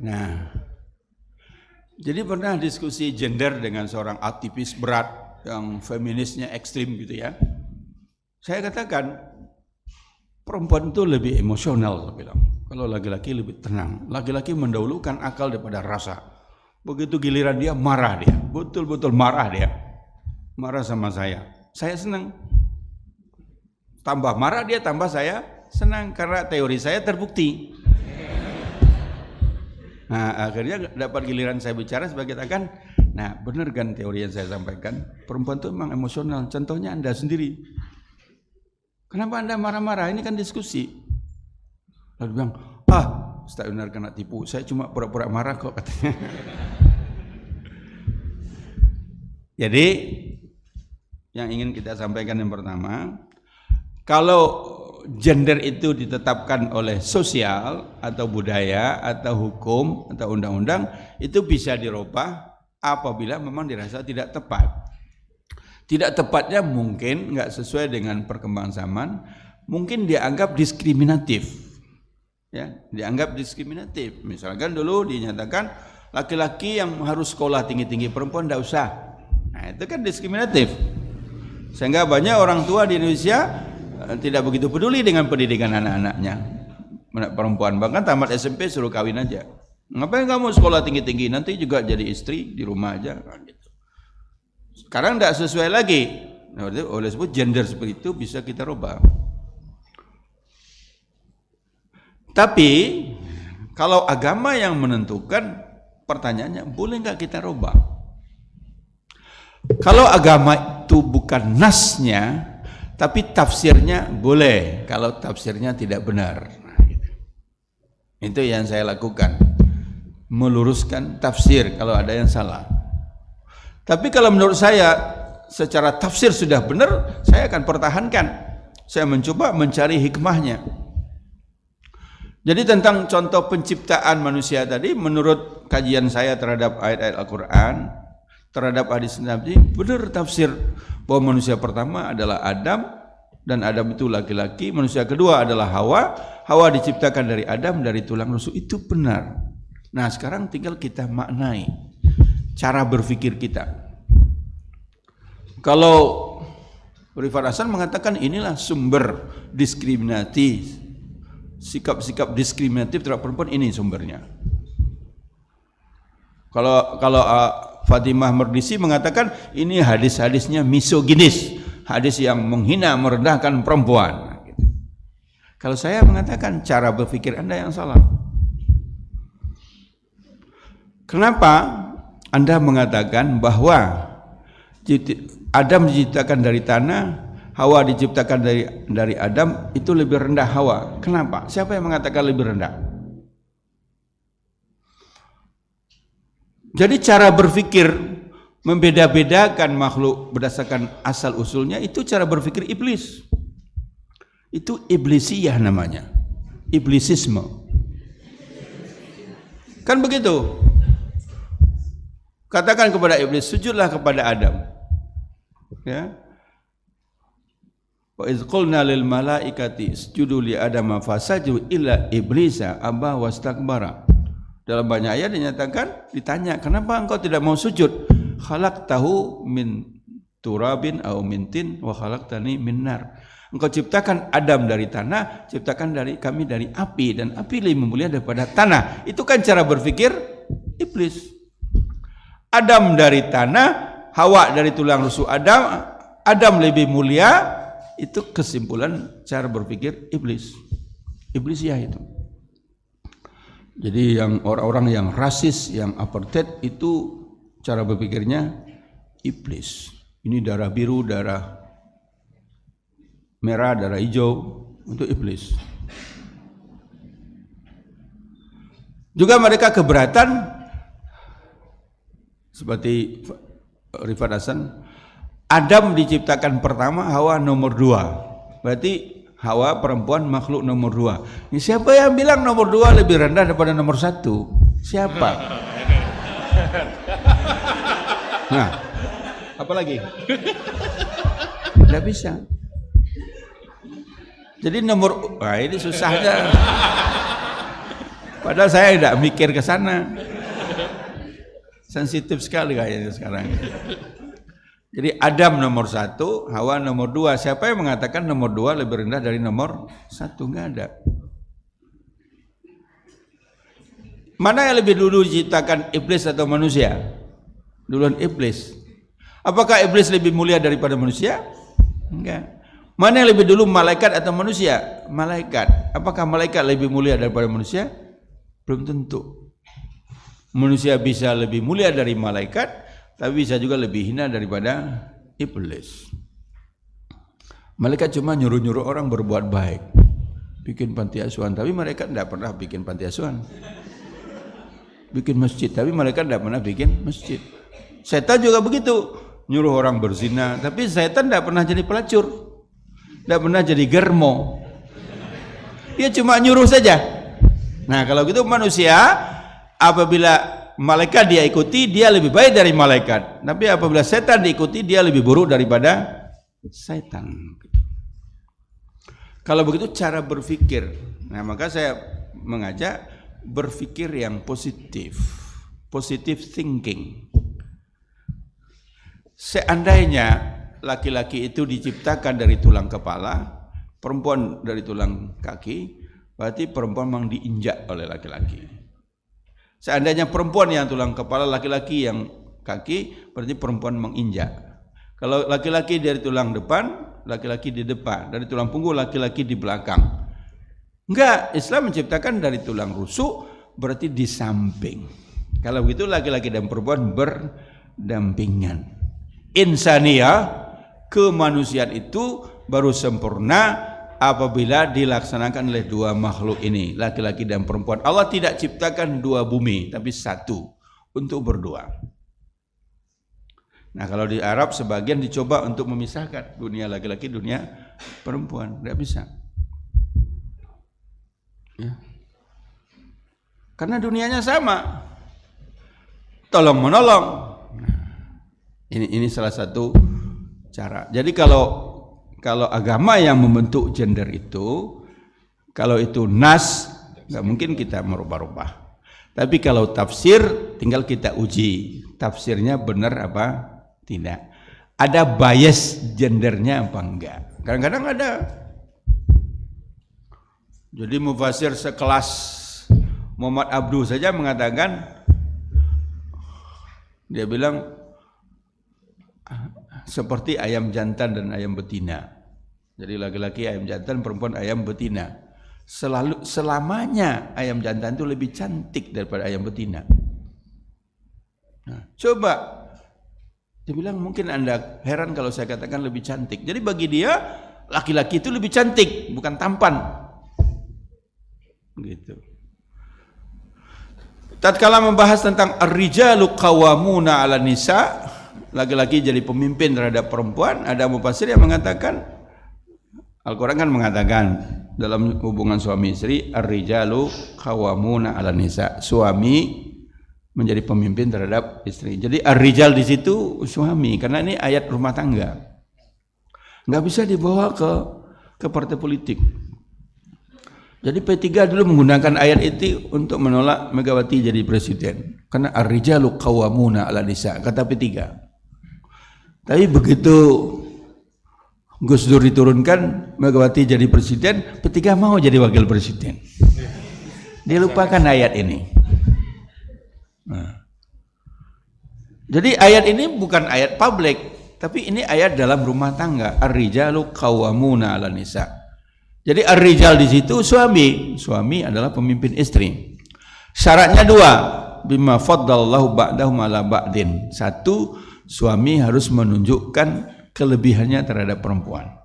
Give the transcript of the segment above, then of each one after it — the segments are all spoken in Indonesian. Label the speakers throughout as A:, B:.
A: Nah, jadi pernah diskusi gender dengan seorang aktivis berat yang feminisnya ekstrim gitu ya. Saya katakan perempuan itu lebih emosional, saya bilang. Kalau laki-laki lebih tenang. Laki-laki mendahulukan akal daripada rasa. Begitu giliran dia marah dia, betul-betul marah dia. Marah sama saya senang. Tambah marah dia, tambah saya senang karena teori saya terbukti. Nah, akhirnya dapat giliran saya bicara sebagai katakan, nah benar kan teori yang saya sampaikan, perempuan itu memang emosional. Contohnya Anda sendiri. Kenapa Anda marah-marah? Ini kan diskusi. Lalu bilang, Ustaz benar kena tipu, saya cuma pura-pura marah kok katanya. Jadi yang ingin kita sampaikan yang pertama, kalau gender itu ditetapkan oleh sosial atau budaya atau hukum atau undang-undang, itu bisa dirubah apabila memang dirasa tidak tepat. Tidak tepatnya mungkin nggak sesuai dengan perkembangan zaman, mungkin dianggap diskriminatif. Ya, dianggap diskriminatif. Misalkan dulu dinyatakan laki-laki yang harus sekolah tinggi-tinggi, perempuan tidak usah. Nah, itu kan diskriminatif. Sehingga banyak orang tua di Indonesia tidak begitu peduli dengan pendidikan anak-anaknya, anak perempuan. Bahkan tamat SMP suruh kawin aja. Ngapain kamu sekolah tinggi-tinggi, nanti juga jadi istri di rumah aja. Sekarang tidak sesuai lagi. Nah, oleh sebab gender seperti itu bisa kita rubah. Tapi kalau agama yang menentukan, pertanyaannya boleh nggak kita rubah? Kalau agama itu bukan nasnya, tapi tafsirnya boleh. Kalau tafsirnya tidak benar, nah, gitu. Itu yang saya lakukan, meluruskan tafsir kalau ada yang salah. Tapi kalau menurut saya secara tafsir sudah benar, saya akan pertahankan. Saya mencoba mencari hikmahnya. Jadi tentang contoh penciptaan manusia tadi, menurut kajian saya terhadap ayat-ayat Al-Quran, terhadap hadis Nabi, benar tafsir bahwa manusia pertama adalah Adam, dan Adam itu laki-laki. Manusia kedua adalah Hawa. Hawa diciptakan dari Adam, dari tulang rusuk. Itu benar. Nah, sekarang tinggal kita maknai cara berpikir kita. Kalau Rifat Hasan mengatakan inilah sumber diskriminatif, sikap-sikap diskriminatif terhadap perempuan, ini sumbernya. Kalau Fatimah Mardisi mengatakan ini hadis-hadisnya misoginis, hadis yang menghina, merendahkan perempuan. Kalau saya mengatakan cara berpikir Anda yang salah. Kenapa Anda mengatakan bahwa Adam diciptakan dari tanah, Hawa diciptakan dari Adam, itu lebih rendah Hawa? Kenapa? Siapa yang mengatakan lebih rendah? Jadi cara berpikir membeda-bedakan makhluk berdasarkan asal usulnya, itu cara berpikir iblis. Itu iblisiyah namanya, iblisisme. Kan begitu. Katakan kepada iblis, sujudlah kepada Adam. Ya. Wa iz qulna lil malaikati isjudu li Adama fasajadu illa iblisa aba wastakbara. Dalam banyak ayat dinyatakan, ditanya, kenapa engkau tidak mau sujud? Khalaqtahu min turabin aw min tin wa khalaqtani min nar. Engkau ciptakan Adam dari tanah, ciptakan kami dari api, dan api lebih mulia daripada tanah. Itu kan cara berpikir iblis. Adam dari tanah, Hawa dari tulang rusuk Adam, Adam lebih mulia, itu kesimpulan cara berpikir iblis. Iblisiyah itu. Jadi yang orang-orang yang rasis, yang apartheid, itu cara berpikirnya iblis. Ini darah biru, darah merah, darah hijau, untuk iblis. Juga mereka keberatan, seperti Rifat Hasan, Adam diciptakan pertama, Hawa nomor 2. Berarti Hawa perempuan makhluk nomor 2. Ini siapa yang bilang nomor 2 lebih rendah daripada nomor 1? Siapa? Nah, apa lagi? Tidak bisa. Jadi ini susahnya. Padahal saya tidak mikir ke sana. Sensitif sekali kayaknya sekarang. Jadi Adam nomor 1, Hawa nomor 2. Siapa yang mengatakan nomor 2 lebih rendah dari nomor 1? Enggak ada. Mana yang lebih dulu diciptakan, iblis atau manusia? Duluan iblis. Apakah iblis lebih mulia daripada manusia? Enggak. Mana yang lebih dulu, malaikat atau manusia? Malaikat. Apakah malaikat lebih mulia daripada manusia? Belum tentu. Manusia bisa lebih mulia dari malaikat, tapi bisa juga lebih hina daripada iblis. Malaikat cuma nyuruh-nyuruh orang berbuat baik, bikin panti asuhan, tapi mereka tidak pernah bikin panti asuhan. Bikin masjid, tapi mereka tidak pernah bikin masjid. Setan juga begitu, nyuruh orang berzina, tapi setan tidak pernah jadi pelacur, tidak pernah jadi germo. Dia cuma nyuruh saja. Nah kalau gitu manusia, apabila malaikat dia ikuti, dia lebih baik dari malaikat. Tapi apabila setan diikuti, dia lebih buruk daripada setan. Kalau begitu cara berpikir. Nah maka saya mengajak berpikir yang positif. Positive thinking. Seandainya laki-laki itu diciptakan dari tulang kepala, perempuan dari tulang kaki, berarti perempuan memang diinjak oleh laki-laki. Seandainya perempuan yang tulang kepala, laki-laki yang kaki, berarti perempuan menginjak. Kalau laki-laki dari tulang depan, laki-laki di depan. Dari tulang punggung, laki-laki di belakang. Enggak, Islam menciptakan dari tulang rusuk, berarti di samping. Kalau begitu laki-laki dan perempuan berdampingan. Insania, kemanusiaan itu baru sempurna apabila dilaksanakan oleh dua makhluk ini, laki-laki dan perempuan. Allah tidak ciptakan dua bumi, tapi satu untuk berdua. Nah kalau di Arab sebagian dicoba untuk memisahkan dunia laki-laki, dunia perempuan, tidak bisa. Ya. Karena dunianya sama, tolong menolong. Nah, ini salah satu cara. Jadi kalau agama yang membentuk gender itu, kalau itu nas, nggak mungkin kita merubah-rubah. Tapi kalau tafsir, tinggal kita uji tafsirnya benar apa tidak. Ada bias gendernya apa enggak? Kadang-kadang ada. Jadi mufasir sekelas Muhammad Abduh saja mengatakan, dia bilang seperti ayam jantan dan ayam betina. Jadi laki-laki ayam jantan, perempuan ayam betina. Selamanya ayam jantan itu lebih cantik daripada ayam betina. Nah, coba, dia bilang mungkin Anda heran kalau saya katakan lebih cantik. Jadi bagi dia laki-laki itu lebih cantik, bukan tampan. Gitu. Tatkala membahas tentang ar-rijalu qawwamuna 'ala nisa, laki-laki jadi pemimpin terhadap perempuan, ada mufasir yang mengatakan, Al-Quran kan mengatakan dalam hubungan suami istri, ar-rijalu qawwamuna 'ala nisa, suami menjadi pemimpin terhadap istri. Jadi ar-rijal di situ suami, karena ini ayat rumah tangga, nggak bisa dibawa ke partai politik. Jadi P3 dulu menggunakan ayat itu untuk menolak Megawati jadi presiden, karena ar-rijalu qawwamuna 'ala nisa, kata P3. Tapi begitu Gus Dur diturunkan, Megawati jadi presiden, P3 mau jadi wakil presiden. Dia lupakan ayat ini. Nah. Jadi ayat ini bukan ayat publik, tapi ini ayat dalam rumah tangga. Ar-rijalu qawwamuna 'ala nisa. Jadi ar-rijal di situ suami adalah pemimpin istri. Syaratnya dua, bima faddalallahu ba'dahum 'ala ba'din. Satu, suami harus menunjukkan kelebihannya terhadap perempuan.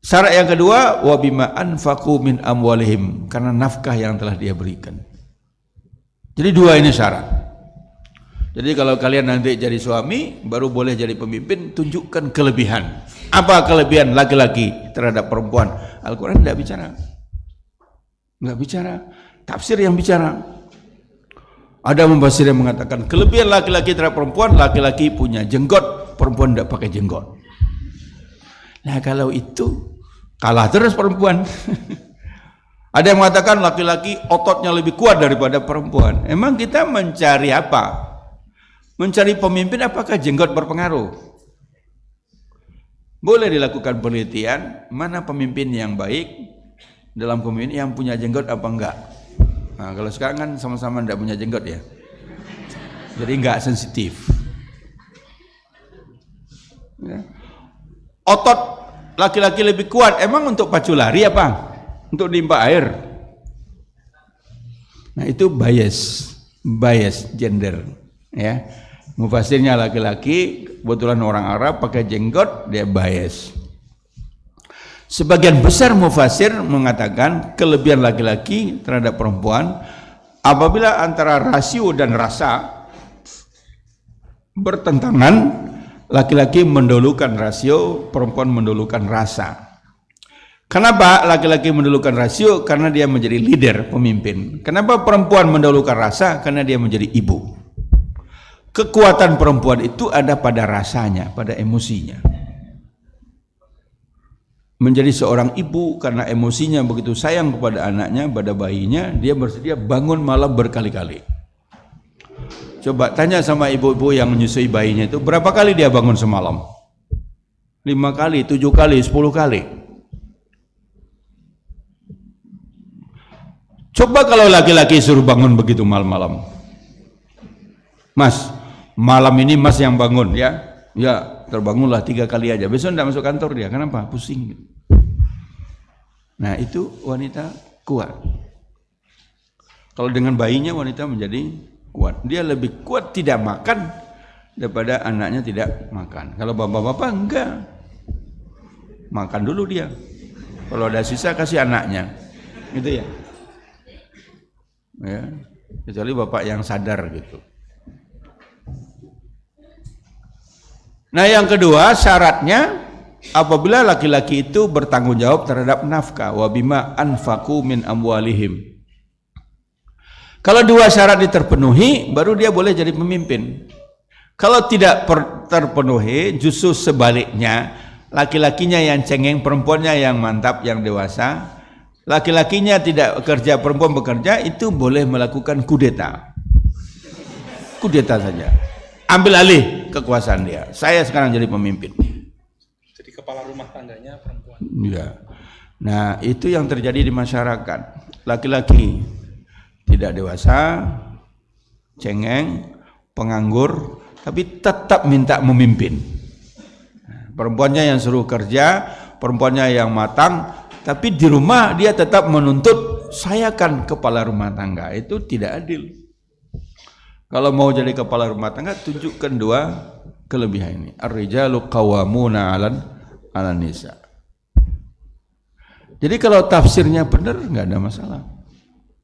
A: Syarat yang kedua, wa bima anfaqu min amwalihim, karena nafkah yang telah dia berikan. Jadi dua ini syarat. Jadi kalau kalian nanti jadi suami, baru boleh jadi pemimpin, tunjukkan kelebihan. Apa kelebihan laki-laki terhadap perempuan? Al-Quran tidak bicara. Enggak bicara. Tafsir yang bicara. Ada mufasir yang mengatakan kelebihan laki-laki terhadap perempuan, laki-laki punya jenggot, perempuan tidak pakai jenggot. Nah kalau itu kalah terus perempuan. Ada yang mengatakan laki-laki ototnya lebih kuat daripada perempuan. Emang kita mencari apa? Mencari pemimpin, apakah jenggot berpengaruh? Boleh dilakukan penelitian mana pemimpin yang baik dalam pemimpin yang punya jenggot apa enggak. Nah, kalau sekarang kan sama-sama enggak punya jenggot ya, jadi enggak sensitif ya. Otot laki-laki lebih kuat emang untuk pacu lari apa? Untuk nimba air? Nah itu bias gender ya. Mufasirnya laki-laki, kebetulan orang Arab pakai jenggot, dia bias. Sebagian besar mufasir mengatakan kelebihan laki-laki terhadap perempuan apabila antara rasio dan rasa bertentangan, laki-laki mendahulukan rasio, perempuan mendahulukan rasa. Kenapa laki-laki mendahulukan rasio? Karena dia menjadi leader, pemimpin. Kenapa perempuan mendahulukan rasa? Karena dia menjadi ibu. Kekuatan perempuan itu ada pada rasanya, pada emosinya. Menjadi seorang ibu karena emosinya begitu sayang kepada anaknya, pada bayinya, dia bersedia bangun malam berkali-kali. Coba tanya sama ibu-ibu yang menyusui bayinya itu, berapa kali dia bangun semalam? 5 kali, 7 kali, 10 kali. Coba kalau laki-laki suruh bangun begitu malam-malam. Mas, malam ini mas yang bangun ya. Ya, terbangunlah 3 kali aja. Besok tidak masuk kantor dia. Kenapa? Pusing. Nah, itu wanita kuat. Kalau dengan bayinya wanita menjadi kuat. Dia lebih kuat tidak makan daripada anaknya tidak makan. Kalau bapak-bapak enggak. Makan dulu dia. Kalau ada sisa kasih anaknya. Gitu ya. Ya. Kecuali bapak yang sadar gitu. Nah yang kedua syaratnya apabila laki-laki itu bertanggung jawab terhadap nafkah wa bima anfaqu min amwalihim. Kalau 2 syarat terpenuhi baru dia boleh jadi pemimpin. Kalau tidak terpenuhi justru sebaliknya, laki-lakinya yang cengeng, perempuannya yang mantap, yang dewasa. Laki-lakinya tidak bekerja, perempuan bekerja, itu boleh melakukan kudeta. Kudeta saja. Ambil alih kekuasaan dia. Saya sekarang jadi pemimpin.
B: Jadi kepala rumah tangganya perempuan.
A: Ya. Nah, itu yang terjadi di masyarakat. Laki-laki tidak dewasa, cengeng, penganggur, tapi tetap minta memimpin. Perempuannya yang suruh kerja, perempuannya yang matang, tapi di rumah dia tetap menuntut saya kan kepala rumah tangga. Itu tidak adil. Kalau mau jadi kepala rumah tangga, tunjukkan 2 kelebihan ini. Ar-rijalu qawwamuna 'alan nisa. Jadi kalau tafsirnya benar, nggak ada masalah.